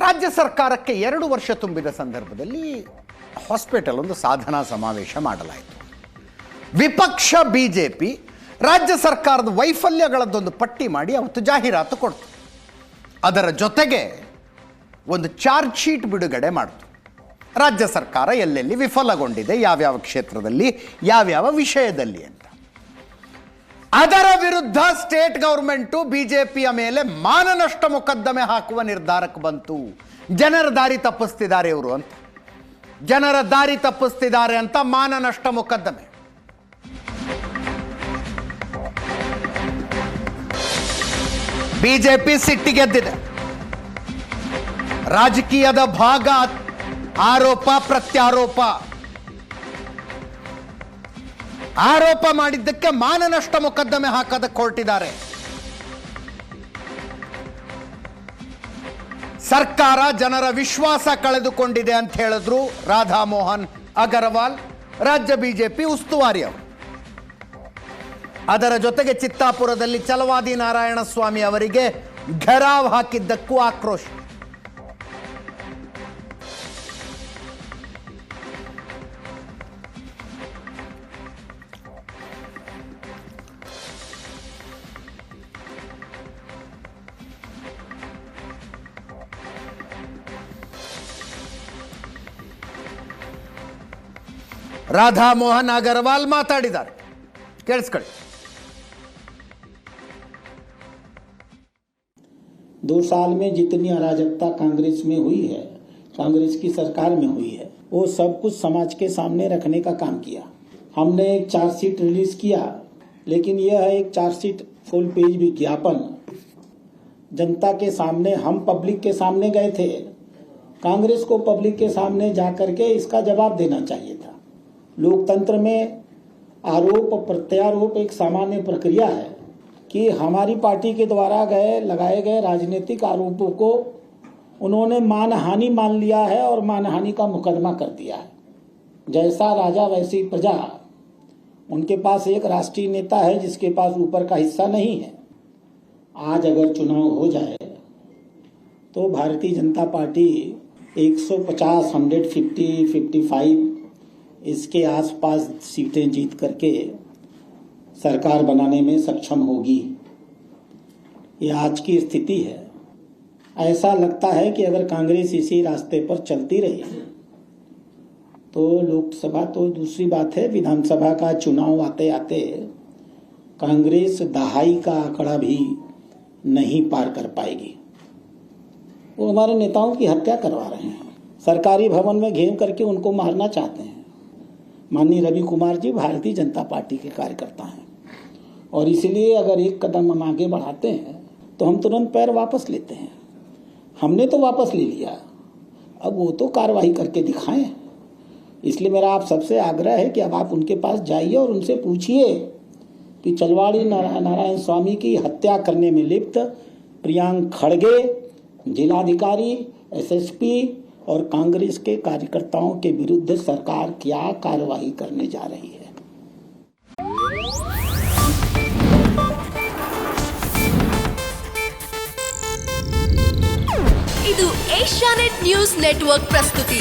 ರಾಜ್ಯ ಸರ್ಕಾರಕ್ಕೆ 2 ವರ್ಷ ತುಂಬಿದ ಸಂದರ್ಭದಲ್ಲಿ ಹಾಸ್ಪಿಟಲ್ ಒಂದು ಸಾಧನಾ ಸಮಾವೇಶ ಮಾಡಲಾಯಿತು. ವಿಪಕ್ಷ ಬಿಜೆಪಿ ರಾಜ್ಯ ಸರ್ಕಾರದ ವೈಫಲ್ಯಗಳದ್ದೊಂದು ಪಟ್ಟಿ ಮಾಡಿ ಅವತ್ತು ಜಾಹೀರಾತು ಕೊಡ್ತು. ಅದರ ಜೊತೆಗೆ ಒಂದು ಚಾರ್ಜ್ ಶೀಟ್ ಬಿಡುಗಡೆ ಮಾಡಿತು. ರಾಜ್ಯ ಸರ್ಕಾರ ಎಲ್ಲೆಲ್ಲಿ ವಿಫಲಗೊಂಡಿದೆ, ಯಾವ್ಯಾವ ಕ್ಷೇತ್ರದಲ್ಲಿ, ಯಾವ್ಯಾವ ವಿಷಯದಲ್ಲಿ ಅಂತ. ಅದರ ವಿರುದ್ಧ ಸ್ಟೇಟ್ ಗೌರ್ಮೆಂಟು ಬಿಜೆಪಿಯ ಮೇಲೆ ಮಾನನಷ್ಟ ಮೊಕದ್ದಮೆ ಹಾಕುವ ನಿರ್ಧಾರಕ್ಕೆ ಬಂತು. ಜನರ ದಾರಿ ತಪ್ಪಿಸ್ತಿದ್ದಾರೆ ಇವರು ಅಂತ, ಜನರ ದಾರಿ ತಪ್ಪಿಸ್ತಿದ್ದಾರೆ ಅಂತ ಮಾನನಷ್ಟ ಮೊಕದ್ದಮೆ. ಬಿಜೆಪಿ ಸಿಟ್ಟಿಗೆದ್ದಿದೆ. ರಾಜಕೀಯದ ಭಾಗ ಆರೋಪ ಪ್ರತ್ಯಾರೋಪ. ಆರೋಪ ಮಾಡಿದ್ದಕ್ಕೆ ಮಾನನಷ್ಟ ಮೊಕದ್ದಮೆ ಹಾಕೋದಕ್ಕೆ ಹೊರಟಿದ್ದಾರೆ. ಸರ್ಕಾರ ಜನರ ವಿಶ್ವಾಸ ಕಳೆದುಕೊಂಡಿದೆ ಅಂತ ಹೇಳಿದ್ರು ರಾಧಾ ಮೋಹನ್ ಅಗರ್ವಾಲ್, ರಾಜ್ಯ ಬಿಜೆಪಿ ಉಸ್ತುವಾರಿ ಅವರು. ಅದರ ಜೊತೆಗೆ ಚಿತ್ತಾಪುರದಲ್ಲಿ ಛಲವಾದಿ ನಾರಾಯಣಸ್ವಾಮಿ ಅವರಿಗೆ ಘೆರಾವ್ ಹಾಕಿದ್ದಕ್ಕೂ ಆಕ್ರೋಶ. ರಾಧಾ ಮೋಹನ್ ಅಗರ್ವಾಲ್ ಮಾತಾಡಿದ್ದಾರೆ, ಕೇಳಿಸ್ಕೊಳ್ಳಿ. 2 साल में जितनी अराजकता कांग्रेस में हुई है, कांग्रेस की सरकार में हुई है, वो सब कुछ समाज के सामने रखने का काम किया. हमने एक चार्जशीट रिलीज किया, लेकिन यह है एक चार्जशीट फुल पेज विज्ञापन. जनता के सामने, हम पब्लिक के सामने गए थे. कांग्रेस को पब्लिक के सामने जाकर के इसका जवाब देना चाहिए था. लोकतंत्र में आरोप प्रत्यारोप एक सामान्य प्रक्रिया है कि हमारी पार्टी के द्वारा लगाए गए राजनीतिक आरोपों को उन्होंने मानहानि मान लिया है और मानहानि का मुकदमा कर दिया है. जैसा राजा वैसी प्रजा. उनके पास एक राष्ट्रीय नेता है जिसके पास ऊपर का हिस्सा नहीं है. आज अगर चुनाव हो जाए तो भारतीय जनता पार्टी 150, 150, 55 इसके आसपास सीटें जीत करके सरकार बनाने में सक्षम होगी. ये आज की स्थिति है. ऐसा लगता है कि अगर कांग्रेस इसी रास्ते पर चलती रही तो लोकसभा तो दूसरी बात है, विधानसभा का चुनाव आते आते कांग्रेस दहाई का आंकड़ा भी नहीं पार कर पाएगी. वो हमारे नेताओं की हत्या करवा रहे हैं. सरकारी भवन में घेर करके उनको मारना चाहते हैं. माननीय रवि कुमार जी भारतीय जनता पार्टी के कार्यकर्ता हैं और इसलिए अगर एक कदम हम आगे बढ़ाते हैं तो हम तुरंत पैर वापस लेते हैं. हमने तो वापस ले लिया, अब वो तो कार्रवाई करके दिखाएं. इसलिए मेरा आप सबसे आग्रह है कि अब आप उनके पास जाइए और उनसे पूछिए कि छलवादी नारायण स्वामी की हत्या करने में लिप्त प्रियांक खड़गे, जिलाधिकारी, एसएसपी और कांग्रेस के कार्यकर्ताओं के विरुद्ध सरकार क्या कार्रवाई करने जा रही है. ಇದು ಏಷ್ಯಾನೆಟ್ ನ್ಯೂಸ್ ನೆಟ್ವರ್ಕ್ ಪ್ರಸ್ತುತಿ.